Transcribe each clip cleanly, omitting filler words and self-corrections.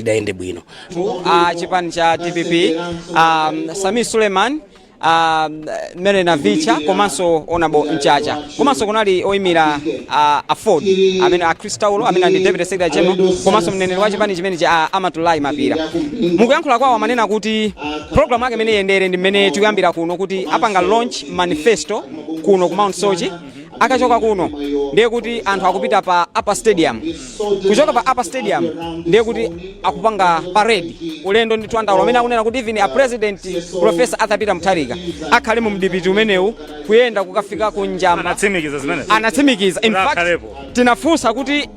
idaende bwino. Chipani cha DPP Sami Suleiman Merena Vicha komanso onabo mchacha komanso kunali oyimira afford amene a Cristaulo amene ndi Deputy Secretary General komanso mneneri wa chipani chimene cha Amatulai Mapira. Mukuyankhula kwawo amanena kuti program yake imene yendere ndi mmene tikuyambira kuno kuti apanga launch manifesto kuno ku Mount Sochi. Akachoka kuno ndiye kuti anthu akupita pa Upper Stadium. Kuchoka pa Upper Stadium ndiye kuti akupanga parade. Ulendo ndi twandaulo amene akunena kuti even a president Professor Athapita Mutharika akhale mu mdipiti umenewu kuyenda kukafika ku Njamba. Anatsimikiza. In fact tinafunsa kuti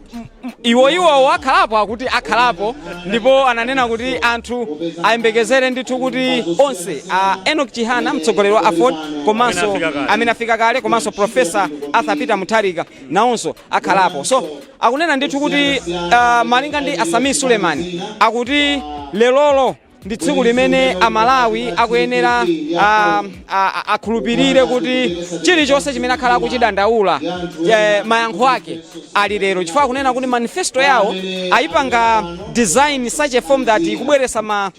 iwo akhalapo akuti akhalapo ndipo ananena kuti anthu ayembekezere ndithu kuti onse Enoch Chihana mtsogoleri wa afford komanso amene afika kale komanso Professor Athapita Mutharika naonso akhalapo. So akunena ndithu kuti malinga ndi Sami Suleiman akuti lelolo ndi tsiku limene Amalawi akuyenera akhulupirire kuti chilichonse chimene akhala akuchidandaula mayankho ake ali lero, chifukwa kunena kuti manifesto yawo ayipanga design such a form that ikubweresa ma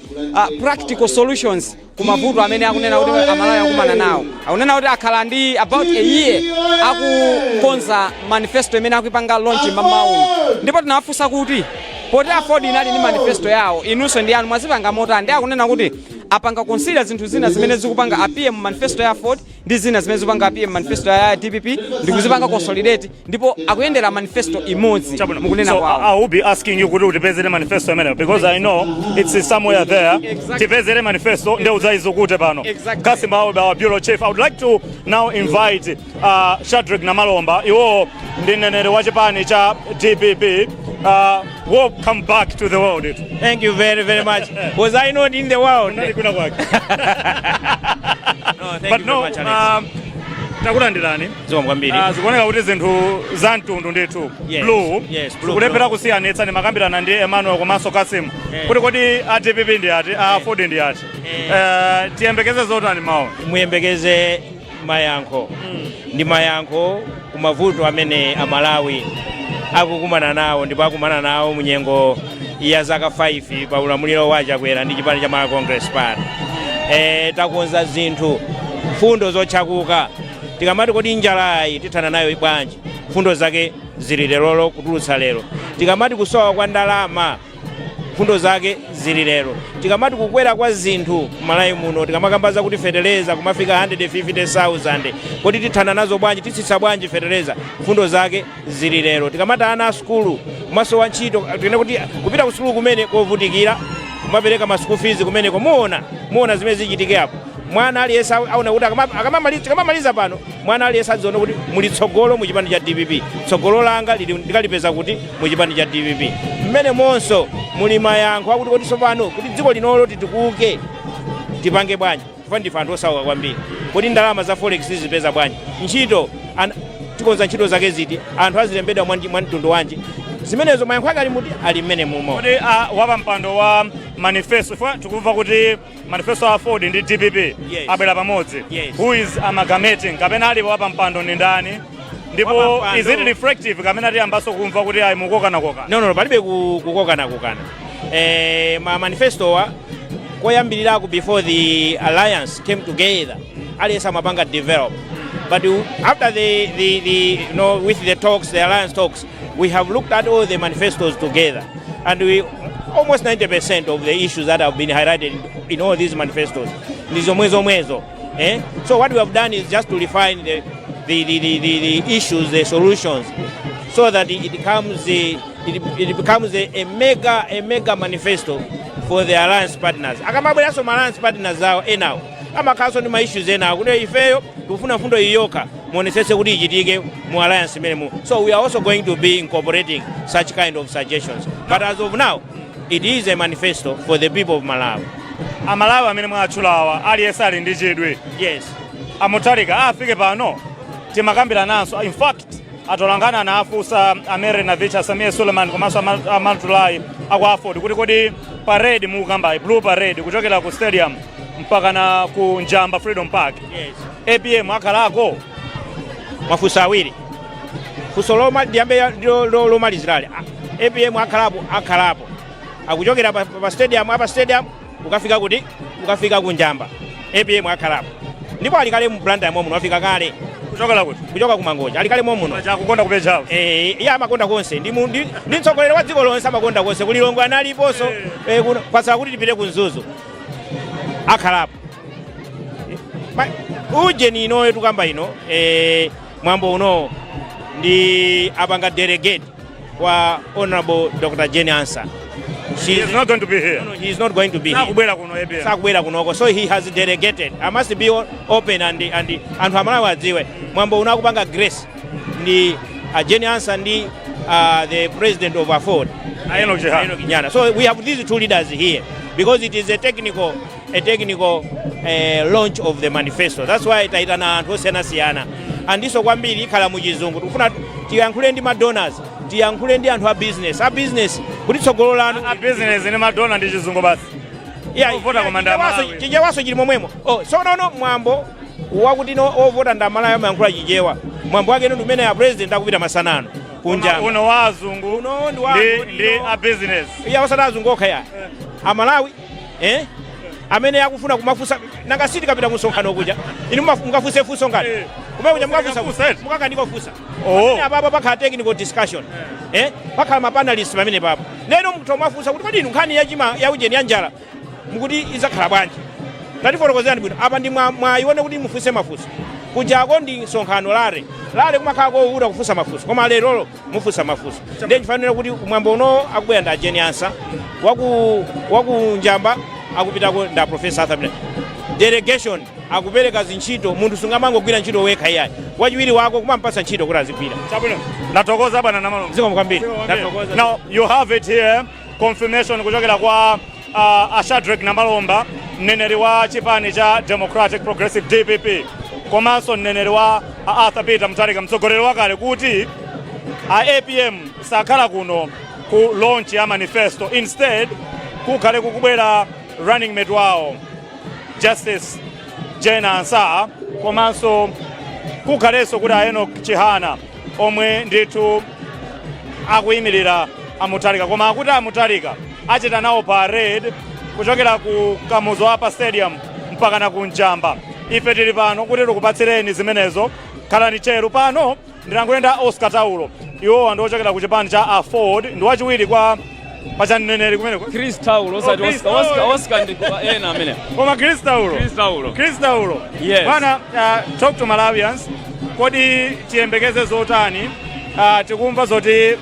practical solutions kumavuto amene akunena kuti Amalawi akumana nawo. Akunena kuti akhala ndi about a year akukonza manifesto imene akupanga launch mamauno, ndipo tinawafunsa kuti poti afford inali ni manifesto yawo inunso ndi anu mwazipanga mota ndi akunena kuti apanga consider zinthu zina zimene zikupanga apm manifesto ya afford ndi zina zimene zikupanga apm manifesto ya DPP ndi kuzipanga consolidate ndipo akuyendera manifesto imodzi mukunena kwawo. So I will be asking you kuti utipezere manifesto imene because I know it's somewhere there. Tipezere manifesto ndio uzaizokute pano. Kasimba our bureau chief. I would like to now invite Shadrek Namalomba, iwo ndi neneri wa chipani cha DPP. We'll come back to the world. Thank you very much. Was I not in the world? No, thank you very much, Alex. Takulandirani. Zikuoneka kuti zinthu za mtundu ndithu blue. Yes, blue. Kulepera kusiyanitsa ni makambirana ndi Emmanuel komanso Kasim. Kuti kodi DPP ndi ati, afford ndi ati. Tiyembekeze zotani mawu. Muyembekeze mayankho. Ndi mayankho kumavuto amene Amalawi akukumana nawo ndipo akumana nawo munyengo ya zaka 5 pa ulamuliro wacha kwera ndi chipani cha Malawi Congress Party. Takonza zinthu fundo zochakuka tikamati kodi njalayi tithana nayo ibwanji fundo zake zili lero kutulutsa lero. Tikamati kusowa kwa ndalama fundo zake zili lero. Tikamati kukwera kwa zinthu Malawi muno tikamakamba kuti feteleza kumafika 150,000 kodi tithana nazo bwanji titsitsa bwanji feteleza fundo zake zili lero. Tikamati ana skulu kumasowa ntchito tine kuti kupita ku skulu kumene kovutikira kumapereka ma school fees kumene muona zimene zichitike apo. Mwana aliyesa aona kuti akamamaliza pano mwana aliyesa adziona kuti muli tsogolo mu chipani cha DPP. Tsogolo langa ndikalipeza kuti mu chipani cha DPP. Mmene monso muli mayankho akuti kodi sopano kuti dziko linolo titukuke tipange bwanji kufa ndife anthu osauka kwambiri. Kodi ndalama za forex zipeza bwanji ntchito tikonza ntchito zake ziti anthu azilembedwa mwa mtundu wanji zimenezo mayankho ake ali mmene mumo. Kodi wapa mpando wa manifesto tikumva kuti manifesto wa afford ndi DPP abwera pamodzi. Who is amalgamating kapena ali wapa mpando ndi ndani? Ndipo is it reflective kamena ti ambaso kumva kuti ayi mukokana? No, palibe kukokana. Ma manifesto wa koyambirira before the alliance came together aliyesa mapanga develop. But after the with the talks, the alliance talks, we have looked at all the manifestos together, and we almost 90% of the issues that have been highlighted in all these manifestos. So what we have done is just to refine the issues, the solutions, so that it becomes a mega manifesto for the alliance partners. Akamabwera so alliance partners zao now. Amakaso ni ma issues ena kuti ifeyo tufuna fundo iyoka muonesese kuti ichitike mu alliance imene. So we are also going to be incorporating such kind of suggestions. But as of now, it is a manifesto for the people of Malawi. Amalawi amene mwatchulawa aliyesa ali ndi chidwi. Yes. Amutharika afike pano timakambira nanso. In fact atolangana na afusa amere na vicha Sami Suleiman komanso Amatulai aku afford kuti kodi parade mukamba blue parade kuchokera ku stadium mpaka na ku Njamba Freedom Park. Yes. APM akalako mafusa awiri fuso loma diambe lomalizirali APM akhalapo akuchokera pa stadium apa stadium ukafika kuti ukafika kunjamba APM akhalapo ndipo alikale mu Blantyre muno afika kale kuchokera kuti kuchoka kumangoja alikale muno chakukonda kupechawo iye amakonda konse ndi mtsogoleri wa dziko lonse amakonda konse kulilongo analiponso pasala kuti tipite kunzuzu akhalapo uje nino tukamba ino mwambo uno ndi apanga delegate wa Honorable Dr. Jenny Ansah. He is not going to be here. No, he is not going to be here. Sakubwera kuno. So he has delegated. I must be open and Hamalawi adziwe. Mwambo uno akupanga grace ndi Jenny Ansah ndi the president of Afford. So we have these two leaders here because it is a technical launch of the manifesto. That's why taitana anthu osiyana. And this kwambiri ikhala mu chizungu. Tikufuna tiyankhule ndi madonors, tiyankhule ndi anthu a business kuti tsogolo lanu a business ni madona ndi chizungu basi. Ovota komanda Malawi. Chijewaso chili momwemo. So no mwambo wakuti no ovota ndamalayo mayankhula chijewa. Mwambo wake ndo umene ya president akupita masanano. Kunja. Uno wazungu. Ndi a business. Osada azungu okaya. Amalawi amene yakufuna kumafusa nanga siti kapita musonkhano kuja inu mukafuse fuso ngati kumekuja mukafusa mukakandiko fusa apapa pakhala technical discussion pakhala mapanelists pamene papo lero muthu mwafusa kuti kodi inu nkhani ya ujeni ya njala mukuti izakhala bwanji tatifotokozerani bwino apa ndi mwayione kuti mufuse mafuso kujako ndi nsonkhano lale kumakhala kovuta kufusa mafuso koma lerolo mufusa mafuso ndiye chifanira kuti mwambo uno akubwera ndi Jenny Ansah waku njamba akupitako nda Professor Arthur delegation akupereka zintchito munthu sungamangogwira ntchito wekha iyayi wachiwiri wako kumampasa ntchito kuti azigwira chabwino natokoza bwana Namalomba zikomo kwambiri. Now you have it here confirmation kuchokera kwa Shadrek Namalomba mneneri wa chipani cha Democratic Progressive DPP komanso mneneri wa Arthur Peter Mutharika mtsogoleri wakale kuti APM sakhala kuno ku launch ya manifesto instead kukhale kukubwera running mate wawo Justice Jenny Ansah komanso kukhalenso kuti Enoch Chihana omwe ndithu akuyimirira Mutharika koma akuti Mutharika achita nawo parade kuchokera ku kamuzo apa stadium mpaka na kunjamba. Ife tili pano kuti tikupatsireni zimenezo khalani cheru pano ndilangulenda Oscar Taulo iwo andochokera ku chipani cha Afford ndi wachiwiri kwa pachaneneri kumeneko Chris Taulo Oscar ndi ena amene koma Chris Taulo yes bana talk to Malawians kodi tiyembekeze zotani tikumva zoti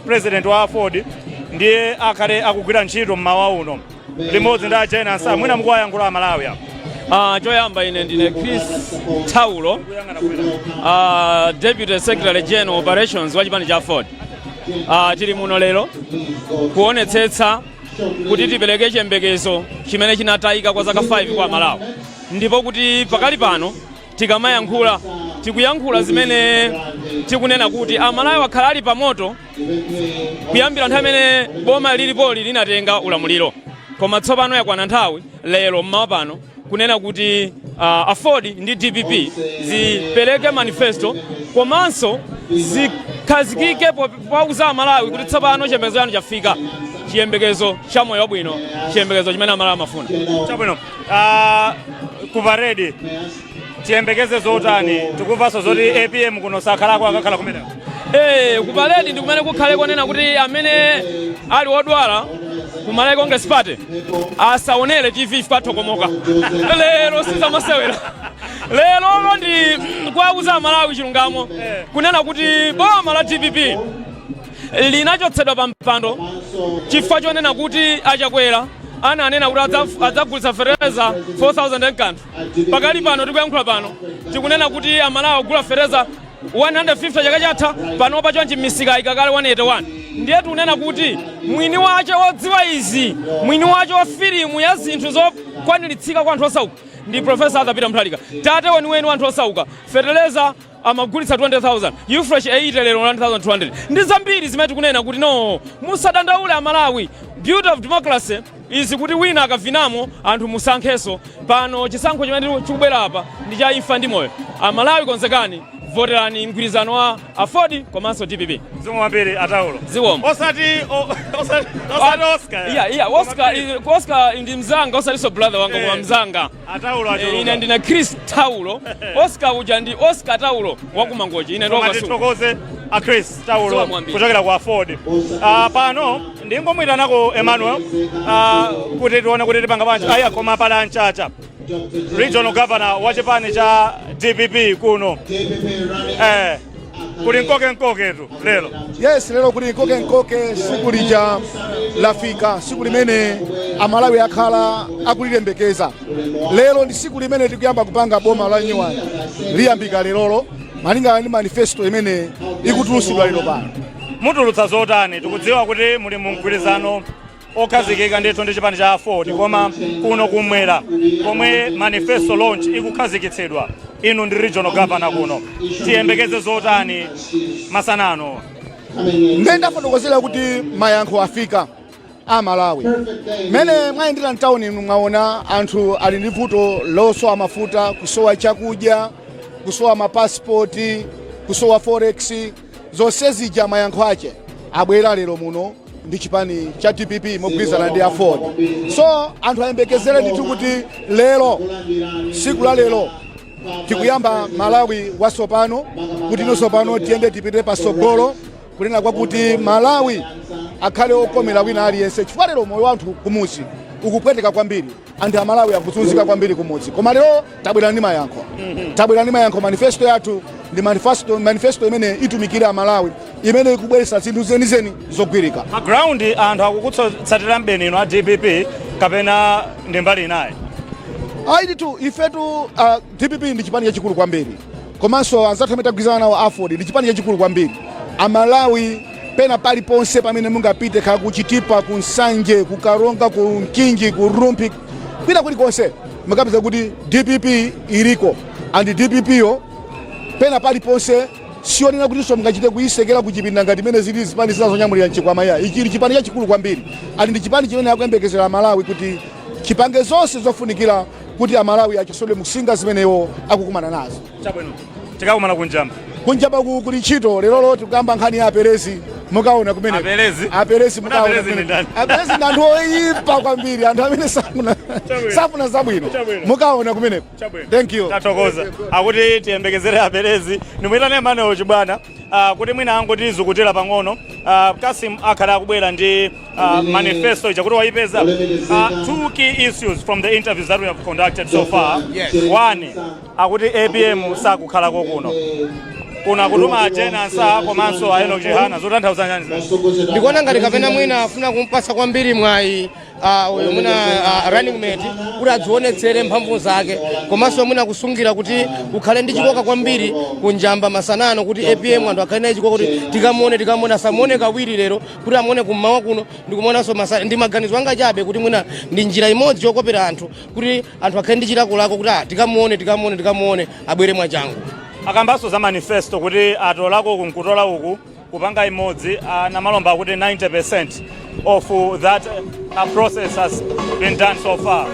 president wa Afford ndiye akhale akugwira ntchito mmawa uno limodzi ndi Jenny Ansah mwina mukuwayankhula Malawi choyamba ine ndine Chris Taulo Deputy Secretary General Operations wa chipani cha Afford. Tili muno lero kuonetsetsa kuti tipereke chiyembekezo chimene chinatayika kwa zaka 5 kwa Malawi ndipo kuti pakali pano tikamayankhula tikuyankhula zimene tikunena kuti Amalawi akhala ali pamoto kuyambira nthawi imene boma lilipoli linatenga ulamuliro koma tsopano yakwana nthawi lero mmawa pano kunena kuti Afford ndi DPP zipereke manifesto komanso zikhazikike pauza Amalawi kuti tsopano chiyembekezo chanu chafika chiyembekezo cha moyo wabwino chiyembekezo chimene Amalawi amafuna. Chabwino kuparedi tiyembekeze zotani tikumvanso zoti APM kuno sakhalako akakhala kumeneko kuparedi ndi kumene kukhale konena kuti amene ali wodwala kumalawi Congress Party asaonere TV kwathokomoka lero sizamasewera lero ndi kwauza Amalawi chilungamo kunena kuti boma la DPP linachotsedwa pa mpando chifukwa chonena kuti achakwera ananena kuti adzagulitsa fereza 4000 enkanthu pakali pano tikuyankhula pano tikunena kuti Amalawi agula fereza 150 chaka chatha pano pachonchi misika ikakale 181 ndiye tunena kuti mwini wacho wodziwa izi mwini wacho wa filimu ya zinthu zokwaniritsika kwa anthu osauka ndi Professor Arthur Peter Mutharika tate weniweni wa anthu osauka fereleza amagulitsa 20,000 Ufresh 8 lero 1,200 ndi zambiri zimene tikunena kuti no musadandaule Amalawi beauty of democracy izi kuti wina akavinamo anthu musankheso pano chisankho chimene chikubwera apa ndi cha imfa ndi moyo Amalawi konzekani voterani mgwirizano wa Afford komanso DPP. Zikomo kwambiri ataulo. Zikomo. Osati Oscar. Yeah, Oscar ndi mzanga, osaliso brother wanga kwa mzanga. Ataulo achuluka. Ine ndina Chris Taulo. Oscar uja ndi Oscar Taulo wakumangoji. Ine ndo Matitokoze a Chris Taulo kuchokera kwa Afford. Pano ndingomwitanako Emmanuel kuti tione kuti tipanga bwanji. Aya koma pala Nchacha. Regional Governor wa chipani cha DPP kuno. Kuli nkoke tu lero. Yes, lero kuli nkoke siku lija lafika, siku limene amalawi akhala akulilembekeza. Lero ndi siku limene tikuyamba kupanga boma la Nyuwani liyambika lerolo malinga ndi manifesto imene ikutulusidwa lero pano. Mutulutsa zotani tikudziwa kuti muli mu mgwirizano okhazikika ndithu ndi chipani cha Afford koma kuno kumwera komwe manifesto launch ikukhazikitsidwa inu ndi regional governor kuno tiyembekeze zotani masanano. Ndenda fotokozera kuti mayankho afika Malawi. Mene mwayendera mtauni mwaona anthu ali ndi vuto losowa mafuta, kusowa chakudya, kusowa mapasipoti, kusowa forex, zonse zija mayankho ache abwera lero muno ndi chipani cha DPP mogwirizana ndi Afford. So anthu ayembekezere ndithu kuti lero siku la lero tikuyamba Malawi wasopano kuti nosopano tiyende tipite pasogolo kunena kwakuti Malawi akhale okomera wina aliyense chifukwa lero moyo wa anthu kumudzi ukupweteka kwambiri, anthu a Malawi akuzunzika kwambiri kumudzi. Koma lero tabwera ndi mayankho. Manifesto yathu ndi manifesto imene itumikira Malawi, imene ikubweretsa zinthu zenizeni zogwirika. Ground anthu akukutsatira mbeni ino a DPP kapena ndi mbali naye. Aiditu ifetu DPP ndi chipani chachikulu kwambiri, komanso anzathu amene tagwirizana nawo Afford ndi chipani chachikulu kwambiri. Amalawi pena paliponse pamene mungapite kha kuchitipa, ku Nsanje, ku Karonga, ku Mkinji, ku Rumpi, kwina kulikonse mukapeza kuti DPP iliko. And DPP yo pena paliponse sionena kuti so mungachite kuyisekera kuchipinda ngati mene zili zipani zazonyamulira mchikwama ya ichi chipani chachikulu kwambiri. And ndi chipani chimene akuyembekezera Malawi kuti chipange zonse zofunikira kuti Amalawi achisole musinga zimenewo akukumana nazo. Chabwino tikakumana kunjaba kuli ntchito lero tikamba nkhani ya aperezi mukaona kumene aperezi mukaona aperezi ndi anthu oyipa kwambiri, anthu amene safuna zabwino mukaona kumene. Thank you. Tatokoza akuti tiyembekezere aperezi nimuyitane Emmanuel chibwana kuti mwina angoti kutera pang'ono Kasim akhala akubwera ndi manifesto ija kuti wayipeza. Two key issues from the interviews that we have conducted so far. One, akuti APM sakukhalako kuno. Kuna kutuma ajenansa komanso ayeno jehana zotanthauza nyani zanu. Ndikuona ngati kapena mwina afuna kumpasa kwambiri mwayi mwina running mate kuti adzionetsere mphamvu zake, komanso mwina kusungira kuti ukhale ndi chikoka kwambiri kunjamba masanano kuti APM anthu akhale naye chikoka kuti tikamuone asamuone kawiri lero kuti amuone kummawa kuno ndikumonanso masana. Ndi maganizo anga chabe kuti mwina ndi njira imodzi yokopera anthu kuti anthu akhale ndi chilakolako kuti tikamuone abwere mwachangu. Akambaso za manifesto kuti atolako kunkutola uku kupanga imodzi Namalomba kuti 90% of that process has been done so far.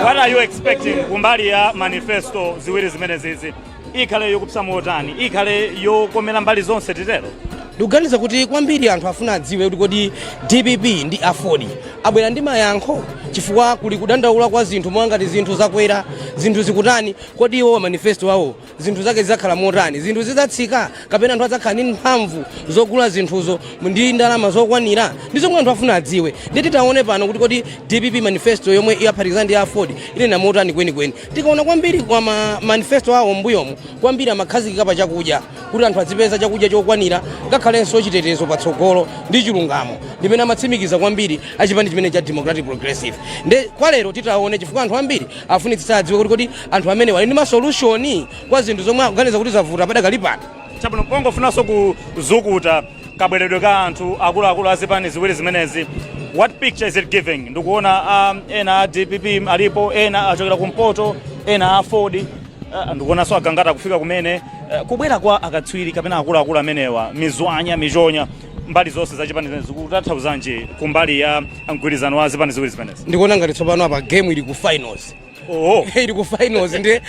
What are you expecting kumbali ya manifesto ziwiri zimene zizi ikhale yokupsa motani, ikhale yokomera mbali zonse titero? Ndikuganiza kuti kwambiri anthu afuna adziwe kuti kodi DPP ndi Afford abwera ndi mayankho chifukwa kuli kudandaula kwa zinthu mwangati zinthu zakwera, zinthu zikutani, kodi iwo manifesto awo zinthu zake zidzakhala motani, zinthu zidzatsika kapena anthu adzakhala ndi mphamvu zogula zinthuzo ndi ndalama zokwanira. Ndi zomwe anthu afuna adziwe. Nditi taone pano kuti kodi DPP manifesto yomwe iyaphatikizana ndi Afford ili na motani kwenikweni. Tikaona kwambiri kwa manifesto awo mbuyomo kwambiri amakhazikika pa chakudya kuti anthu adzipeza chakudya chokwanira ngakhalenso chitetezo patsogolo ndi chilungamo ndimene amatsimikiza kwambiri achipani chimene cha Democratic Progressive. Nde kwa lero titaone chifukwa anthu ambiri afunitsitsa adziwe kuti kodi anthu amene wali ndi masolution kwa zinthu zomwe akuganiza kuti zavuta padakali pano. Chabwino pongo funanso kuzukuta kabweredwe ka anthu akuluakulu azipani ziwiri zimenezi. What picture is it giving? Ndikuona ena DPP alipo, ena achokera kumpoto, ena Afford, ndikuonanso agangata kufika kumene kubwera kwa akatswiri kapena akuluakulu amenewa mizwanya mijonya mbali zonse za chipani zikutathauzanje kumbali ya mgwirizano wa zipani ziwiri zimenezi. Ndikuona ngati tsopano apa game ili ku finals. ili ku finals ndi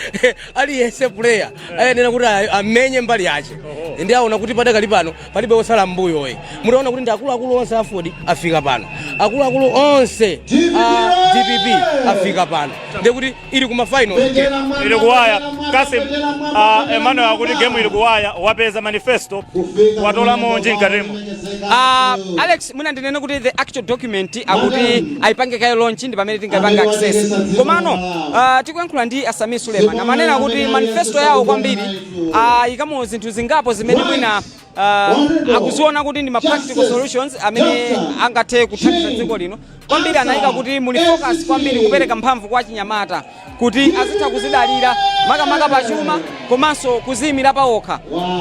aliyense player ayenera kuti amenye mbali yace ndi aona kuti padakali pano palibe osala mbuyo mutaona kuti ndi akuluakulu onse a Ford afika pano akuluakulu onse a DPP afika pano ndi kuti ili kuma finals ili kuwaya Kasim Emmanuel akuti game ili kuwaya wapeza Manifesto watola monji nkatemo Alex mwina ndinene kuti the actual document akuti aipange kayo launch ndi pamene tingapanga access komano tikuyankhula ndi Asami Suleiman amanena kuti manifesto yawo kwambiri ikamo zinthu zingapo zimene mwina akuziona kuti ndi ma practical solutions amene angathe kuthandiza dziko lino kwambiri anayika kuti muli focus kwambiri kupereka mphamvu kwa chinyamata kuti azitha kuzidalira makamaka pachuma komanso kuzimira paokha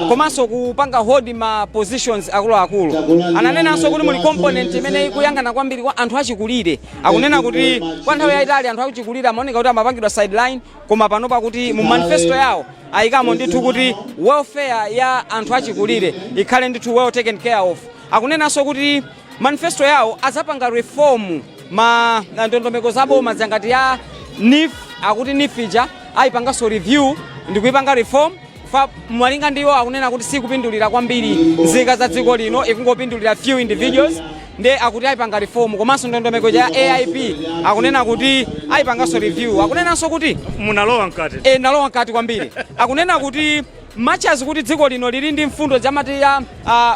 komanso kupanga hold ma positions akuluakulu ananenanso kuti muli component imene ikuyangana kwambiri kwa anthu achikulire akunena kuti kwa nthawi yayitali anthu achikulire amaoneka kuti amapangidwa sideline koma panopa kuti mu manifesto yawo ayikamo ndithu kuti welfare ya anthu achikulire ikhale ndithu well taken care of akunenanso kuti manifesto yawo azapanga reform ma ndondomeko zaboma zangati ya NIF akuti NIFija ayipanganso review ndi kuipanga reform fa mwalinga ndiwo akunena kuti sikupindulira kwambiri nzika za dziko lino ikungopindulira few individuals ndi akuti ayipanga reform komanso ndondomeko ya AIP akunena kuti ayipanganso review akunenanso kuti munalowa nkati nalowa nkati kwambiri akunena kuti matches kuti dziko lino lili ndi mfundo jamati ya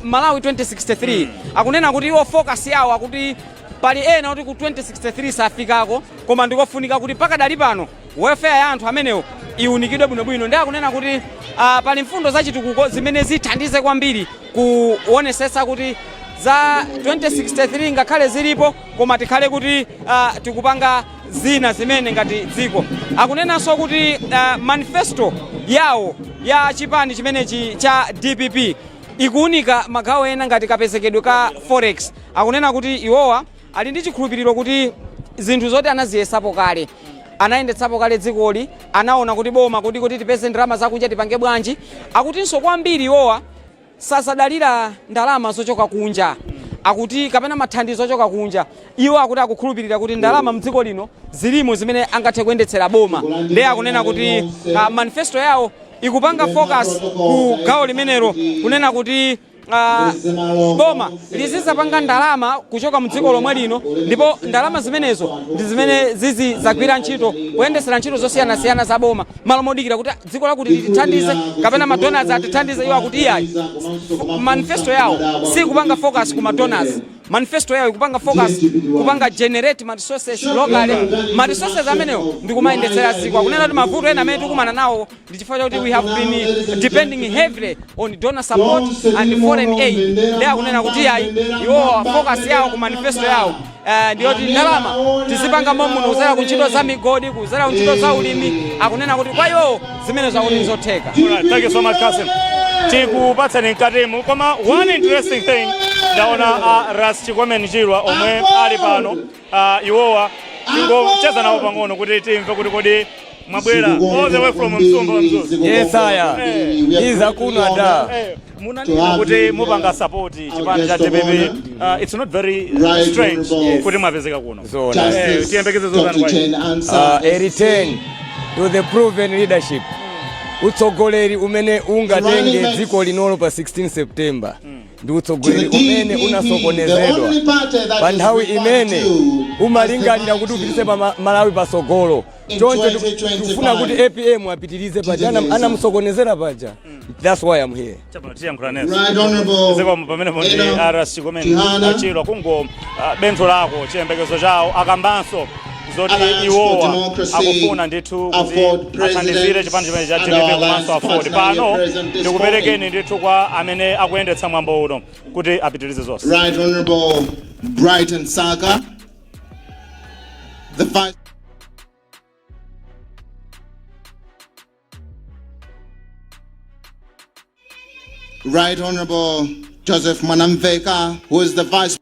Malawi 2063 akunena kuti iwo focus yawo akuti pali ena kuti ku 2063 safikako koma ndikofunika kuti pakadali pano welfare ya anthu amenewo iunikidwe bwinobwino ndi akunena kuti pali mfundo zachitukuko zimene zithandize kwambiri kuonesesa kuti za 2063 ngakhale zilipo koma tikhale kuti tikupanga zina zimene ngati dziko akunenanso kuti manifesto yawo ya chipani chimenechi cha DPP ikuunika magawo ena ngati kapezekedwe ka forex akunena kuti iwowa ali ndi chikhulupiriro kuti zinthu zoti anaziyesapo kale anayendetsapo kale dzikoli anaona kuti boma kuti tipeze ndalama zakuja tipange bwanji akutinso kwambiri iwowa sasadalira ndalama zochoka kunja akuti kapena mathandizo ochoka kunja iwo akuti akukhulupirira kuti ndalama mdziko lino zilimo zimene angathe kuyendetsera boma ndi akunena kuti manifesto yawo ikupanga focus ku gawo limenero kunena kuti boma lizizapanga ndalama kuchoka mdziko lomwe lino ndipo ndalama zimenezo ndi zimene zizi zagwira ntchito kuyendesera ntchito zosiyanasiyana za boma malo modikira kuti dziko lakuti litithandize kapena madonors atithandize iwo akuti iyayi manifesto yawo sikupanga focus ku madonors manifesto yawo ikupanga focus kupanga generate ma resources locally ma resources amenewo ndi kumayendetsera dziko akunena kuti mavuto ena amene tikumana nawo ndi chifukwa chakuti we have been depending heavily on donor support and foreign aid ndi akunena kuti iyayi iwo focus yawo ku manifesto yawo ndiyoti ndalama tizipanga momuno kuzera ku ntchito za migodi kuzera ku ntchito za ulimi akunena kuti kwa iwo zimene zakuti zotheka. Thank you so much Kasim. Tikupatsani nkatemu koma one interesting thing ndaona Ras Chikwameni Chirwa omwe ali pano iwowa tingocheza nawo pang'ono kuti timve kuti kodi mwabwera all the way from Msumba Mzuzu. Yes aya iza kuno ada munanena kuti mupanga support chipani cha DPP it's not very strange kuti mwapezeka kuno tiyembekeze zozani kwa a return to the proven leadership utsogoleri umene ungatenge dziko linolo pa 16 September ndi utsogoleri umene unasokonezedwa pa nthawi imene umalingalira kuti upitise Malawi pasogolo choncho tufuna kuti APM apitirize paja anamusokonezera paja. That's why I'm here. Right honorable. Zeko pamene pondi Ras Chikwameni Chirwa kungo bentho lako chiyembekezo chawo akambanso zoti iwowa akufuna ndithu kuti athandizire chipani chimene cha DPP komanso afford pano ndikuperekeni ndithu kwa amene akuyendetsa mwambo uno kuti apitirize zonse. Right honorable Brighton Saka, the vice. Right honorable Joseph Mwambo, who is the vice